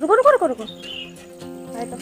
रुको रुको रुको रुको। आए तो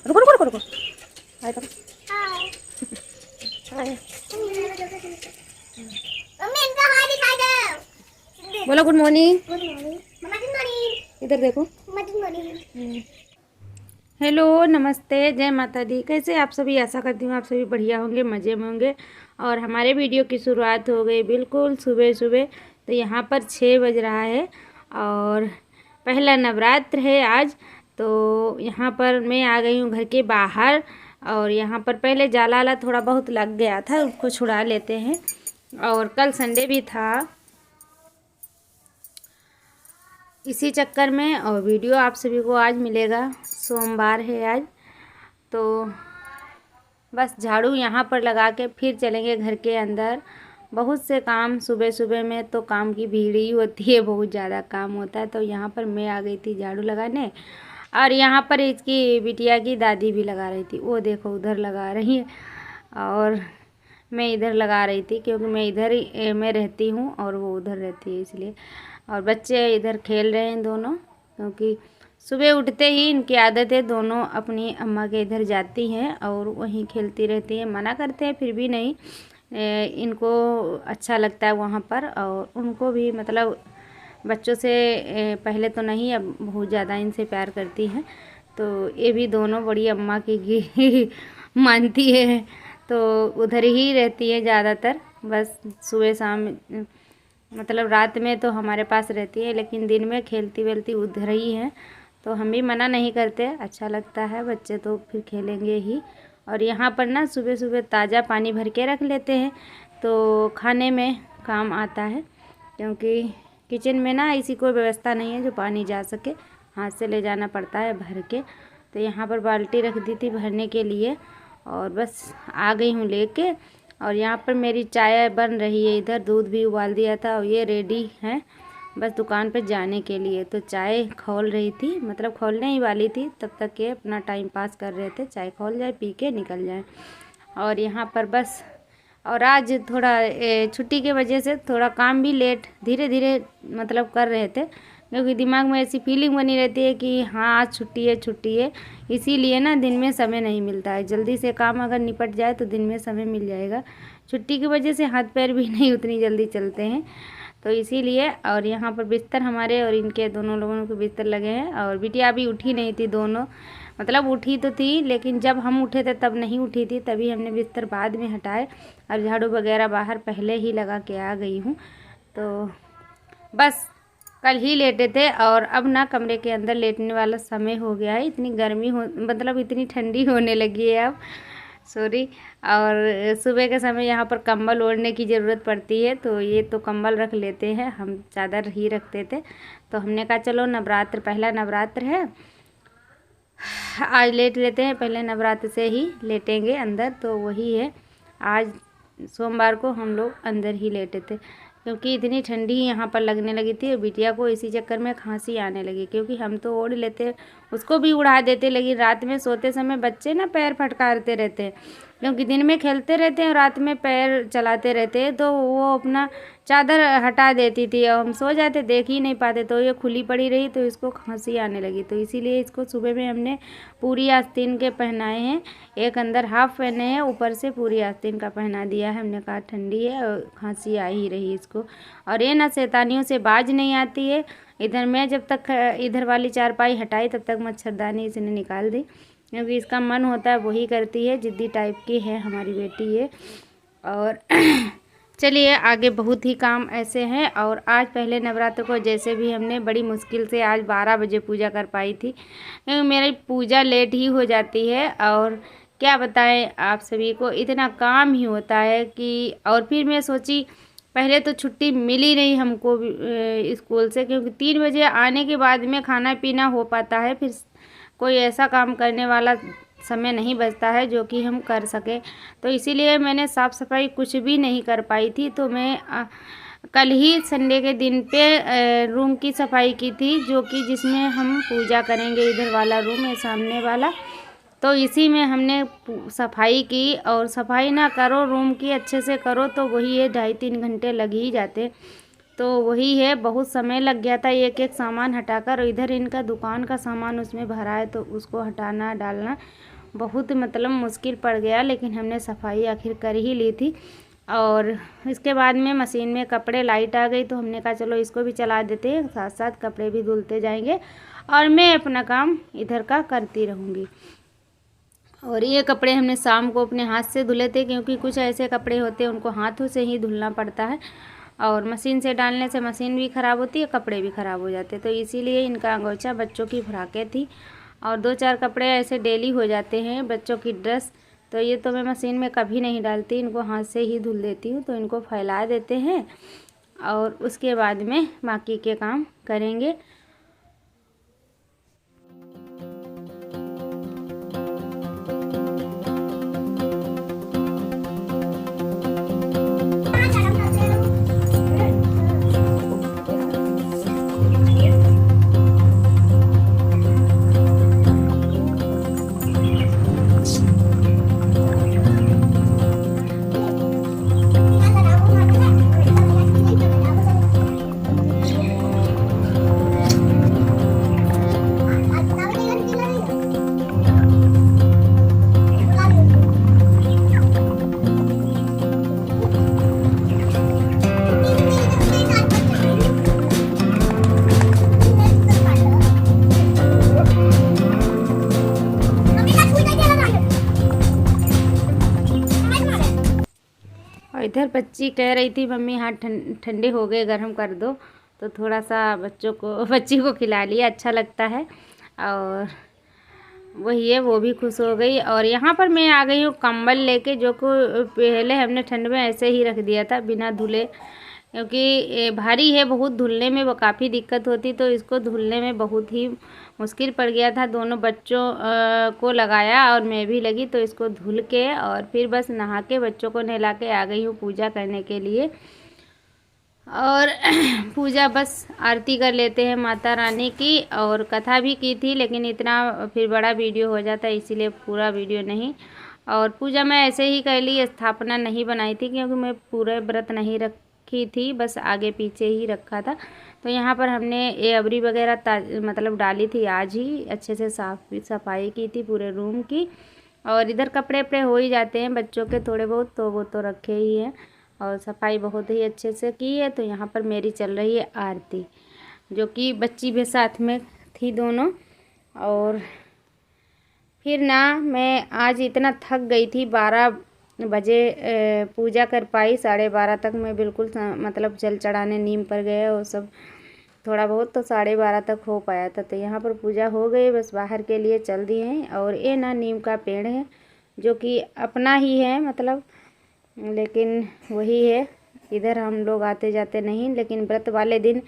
रुको रुको रुको रुको। आए तो बोलो गुड मॉर्निंग। इधर देखो। हेलो नमस्ते जय माता दी। कैसे आप सभी? आशा करती हूँ आप सभी बढ़िया होंगे, मज़े में होंगे। और हमारे वीडियो की शुरुआत हो गई बिल्कुल सुबह सुबह। तो यहाँ पर 6 बज रहा है और पहला नवरात्र है आज। तो यहाँ पर मैं आ गई हूँ घर के बाहर और यहाँ पर पहले जाला थोड़ा बहुत लग गया था, उसको छुड़ा लेते हैं। और कल संडे भी था इसी चक्कर में, और वीडियो आप सभी को आज मिलेगा। सोमवार है आज। तो बस झाड़ू यहाँ पर लगा के फिर चलेंगे घर के अंदर। बहुत से काम सुबह सुबह में तो काम की भीड़ ही होती है, बहुत ज़्यादा काम होता है। तो यहाँ पर मैं आ गई थी झाड़ू लगाने और यहाँ पर इसकी बिटिया की दादी भी लगा रही थी। वो देखो उधर लगा रही है और मैं इधर लगा रही थी, क्योंकि मैं इधर ही मैं रहती हूँ और वो उधर रहती है इसलिए। और बच्चे इधर खेल रहे हैं दोनों, क्योंकि सुबह उठते ही इनकी आदत है, दोनों अपनी अम्मा के इधर जाती हैं और वहीं खेलती रहती हैं। मना करते हैं फिर भी नहीं, इनको अच्छा लगता है वहाँ पर। और उनको भी मतलब बच्चों से पहले तो नहीं, अब बहुत ज़्यादा इनसे प्यार करती हैं। तो ये भी दोनों बड़ी अम्मा की मानती है, तो उधर ही रहती है ज़्यादातर। बस सुबह शाम मतलब रात में तो हमारे पास रहती है, लेकिन दिन में खेलती वेलती उधर ही है। तो हम भी मना नहीं करते, अच्छा लगता है, बच्चे तो फिर खेलेंगे ही। और यहाँ पर ना सुबह सुबह ताज़ा पानी भर के रख लेते हैं, तो खाने में काम आता है। क्योंकि किचन में ना ऐसी कोई व्यवस्था नहीं है जो पानी जा सके, हाथ से ले जाना पड़ता है भर के। तो यहाँ पर बाल्टी रख दी थी भरने के लिए और बस आ गई हूँ लेके। और यहाँ पर मेरी चाय बन रही है, इधर दूध भी उबाल दिया था और ये रेडी है बस दुकान पर जाने के लिए। तो चाय खोल रही थी, मतलब खोलने ही वाली थी, तब तक के अपना टाइम पास कर रहे थे। चाय खोल जाए, पी के निकल जाए। और यहाँ पर बस, और आज थोड़ा छुट्टी के वजह से थोड़ा काम भी लेट धीरे धीरे मतलब कर रहे थे, क्योंकि दिमाग में ऐसी फीलिंग बनी रहती है कि हाँ आज छुट्टी है छुट्टी है। इसीलिए ना दिन में समय नहीं मिलता है। जल्दी से काम अगर निपट जाए तो दिन में समय मिल जाएगा। छुट्टी की वजह से हाथ पैर भी नहीं उतनी जल्दी चलते हैं, तो इसीलिए। और यहाँ पर बिस्तर हमारे और इनके दोनों लोगों के बिस्तर लगे हैं। और बिटिया अभी उठी नहीं थी, दोनों मतलब उठी तो थी, लेकिन जब हम उठे थे तब नहीं उठी थी, तभी हमने बिस्तर बाद में हटाए और झाड़ू वगैरह बाहर पहले ही लगा के आ गई हूँ। तो बस कल ही लेटे थे और अब ना कमरे के अंदर लेटने वाला समय हो गया है। इतनी गर्मी हो मतलब इतनी ठंडी होने लगी है अब, सॉरी। और सुबह के समय यहाँ पर कंबल ओढ़ने की ज़रूरत पड़ती है, तो ये तो कंबल रख लेते हैं, हम चादर ही रखते थे। तो हमने कहा चलो नवरात्र, पहला नवरात्र है, आज लेट लेते हैं, पहले नवरात्र से ही लेटेंगे अंदर। तो वही है, आज सोमवार को हम लोग अंदर ही लेटे थे, क्योंकि इतनी ठंडी यहाँ पर लगने लगी थी। और बिटिया को इसी चक्कर में खांसी आने लगी, क्योंकि हम तो ओढ़ लेते, उसको भी उड़ा देते, लेकिन रात में सोते समय बच्चे ना पैर फटकारते रहते हैं, क्योंकि दिन में खेलते रहते हैं और रात में पैर चलाते रहते हैं। तो वो अपना चादर हटा देती थी और हम सो जाते, देख ही नहीं पाते। तो ये खुली पड़ी रही तो इसको खांसी आने लगी। तो इसीलिए इसको सुबह में हमने पूरी आस्तीन के पहनाए हैं, एक अंदर हाफ पहने हैं, ऊपर से पूरी आस्तीन का पहना दिया है। हमने कहा ठंडी है और खांसी आ ही रही इसको। और ये ना शैतानियों से बाज नहीं आती है। इधर मैं जब तक इधर वाली चारपाई हटाई तब तक मच्छरदानी इसने निकाल दी, क्योंकि इसका मन होता है वही करती है, जिद्दी टाइप की है हमारी बेटी है। और चलिए आगे बहुत ही काम ऐसे हैं। और आज पहले नवरात्र को जैसे भी हमने बड़ी मुश्किल से आज 12 बजे पूजा कर पाई थी, क्योंकि मेरी पूजा लेट ही हो जाती है। और क्या बताएं आप सभी को, इतना काम ही होता है कि। और फिर मैं सोची, पहले तो छुट्टी मिली नहीं हमको स्कूल से, क्योंकि 3 बजे आने के बाद में खाना पीना हो पाता है, फिर कोई ऐसा काम करने वाला समय नहीं बचता है जो कि हम कर सके। तो इसीलिए मैंने साफ़ सफाई कुछ भी नहीं कर पाई थी। तो मैं कल ही संडे के दिन पे रूम की सफाई की थी, जो कि जिसमें हम पूजा करेंगे। इधर वाला रूम है सामने वाला, तो इसी में हमने सफाई की। और सफाई ना करो रूम की अच्छे से करो तो वही है 2.5-3 घंटे लग ही जाते। तो वही है, बहुत समय लग गया था एक एक सामान हटाकर। और इधर इनका दुकान का सामान उसमें भरा है, तो उसको हटाना डालना बहुत मतलब मुश्किल पड़ गया। लेकिन हमने सफाई आखिर कर ही ली थी। और इसके बाद में मशीन में कपड़े, लाइट आ गई तो हमने कहा चलो इसको भी चला देते हैं, साथ साथ कपड़े भी धुलते जाएंगे और मैं अपना काम इधर का करती रहूँगी। और ये कपड़े हमने शाम को अपने हाथ से धुले थे, क्योंकि कुछ ऐसे कपड़े होते हैं उनको हाथों से ही धुलना पड़ता है। और मशीन से डालने से मशीन भी ख़राब होती है, कपड़े भी ख़राब हो जाते। तो इसीलिए इनका अंगोछा बच्चों की फ्राकें थी और 2-4 कपड़े ऐसे डेली हो जाते हैं बच्चों की ड्रेस। तो ये तो मैं मशीन में कभी नहीं डालती, इनको हाथ से ही धुल देती हूँ। तो इनको फैला देते हैं और उसके बाद में बाकी के काम करेंगे। और इधर बच्ची कह रही थी मम्मी हाथ ठंडे हो गए, गर्म कर दो। तो थोड़ा सा बच्ची को खिला लिया, अच्छा लगता है। और वही है, वो भी खुश हो गई। और यहाँ पर मैं आ गई हूँ कंबल लेके, जो को पहले हमने ठंड में ऐसे ही रख दिया था बिना धुले, क्योंकि भारी है बहुत, धुलने में वो काफ़ी दिक्कत होती। तो इसको धुलने में बहुत ही मुश्किल पड़ गया था। दोनों बच्चों को लगाया और मैं भी लगी। तो इसको धुल के और फिर बस नहा के बच्चों को नहला के आ गई हूँ पूजा करने के लिए। और पूजा बस आरती कर लेते हैं माता रानी की, और कथा भी की थी, लेकिन इतना फिर बड़ा वीडियो हो जाता है इसीलिए पूरा वीडियो नहीं। और पूजा मैं ऐसे ही कर ली, स्थापना नहीं बनाई थी, क्योंकि मैं पूरे व्रत नहीं रखी थी, बस आगे पीछे ही रखा था। तो यहाँ पर हमने ये अबरी वगैरह मतलब डाली थी आज ही, अच्छे से सफाई की थी पूरे रूम की। और इधर कपड़े वपड़े हो ही जाते हैं बच्चों के थोड़े बहुत, तो वो तो रखे ही हैं। और सफाई बहुत ही अच्छे से की है। तो यहाँ पर मेरी चल रही है आरती, जो कि बच्ची भी साथ में थी दोनों। और फिर ना मैं आज इतना थक गई थी, 12 बजे पूजा कर पाई, 12:30 तक मैं बिल्कुल मतलब जल चढ़ाने नीम पर गए और सब थोड़ा बहुत, तो 12:30 तक हो पाया था। तो यहाँ पर पूजा हो गई, बस बाहर के लिए चल दिए हैं। और ये ना नीम का पेड़ है, जो कि अपना ही है मतलब, लेकिन वही है, इधर हम लोग आते जाते नहीं, लेकिन व्रत वाले दिन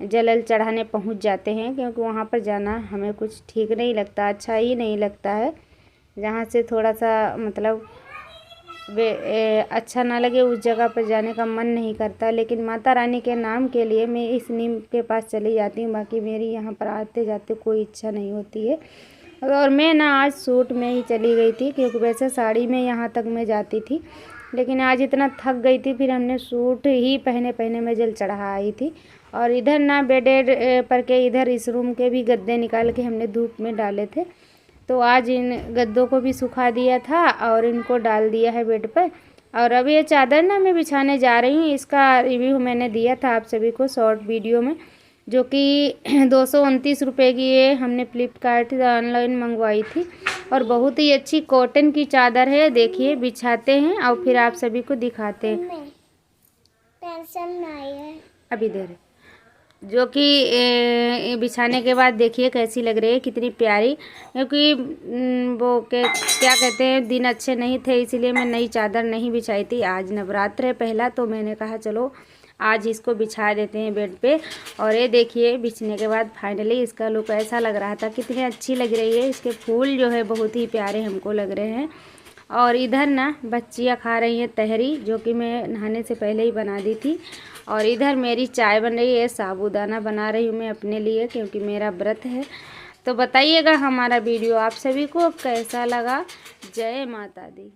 जल चढ़ाने पहुंच जाते हैं, क्योंकि वहाँ पर जाना हमें कुछ ठीक नहीं लगता, अच्छा ही नहीं लगता है। जहाँ से थोड़ा सा मतलब अच्छा ना लगे उस जगह पर जाने का मन नहीं करता। लेकिन माता रानी के नाम के लिए मैं इस नीम के पास चली जाती हूँ, बाकी मेरी यहाँ पर आते जाते कोई इच्छा नहीं होती है। और मैं ना आज सूट में ही चली गई थी, क्योंकि वैसे साड़ी में यहाँ तक मैं जाती थी, लेकिन आज इतना थक गई थी, फिर हमने सूट ही पहने मैं जल चढ़ा आई थी। और इधर ना बेड पर के इधर इस रूम के भी गद्दे निकाल के हमने धूप में डाले थे, तो आज इन गद्दों को भी सुखा दिया था और इनको डाल दिया है बेड पर। और अब ये चादर ना मैं बिछाने जा रही हूँ, इसका रिव्यू मैंने दिया था आप सभी को शॉर्ट वीडियो में, जो कि 229 रुपये की ये हमने फ्लिपकार्ट से ऑनलाइन मंगवाई थी। और बहुत ही अच्छी कॉटन की चादर है, देखिए बिछाते हैं और फिर आप सभी को दिखाते हैं। पेंशन आई है अभी देर, जो कि बिछाने के बाद देखिए कैसी लग रही है, कितनी प्यारी। क्योंकि वो क्या कहते हैं, दिन अच्छे नहीं थे, इसीलिए मैं नई चादर नहीं बिछाई थी। आज नवरात्र है पहला, तो मैंने कहा चलो आज इसको बिछा देते हैं बेड पे। और ये देखिए बिछने के बाद फाइनली इसका लुक ऐसा लग रहा था, कितनी अच्छी लग रही है। इसके फूल जो है बहुत ही प्यारे हमको लग रहे हैं। और इधर ना बच्चियाँ खा रही हैं तहरी, जो कि मैं नहाने से पहले ही बना दी थी। और इधर मेरी चाय बन रही है, साबूदाना बना रही हूँ मैं अपने लिए, क्योंकि मेरा व्रत है। तो बताइएगा हमारा वीडियो आप सभी को कैसा लगा। जय माता दी।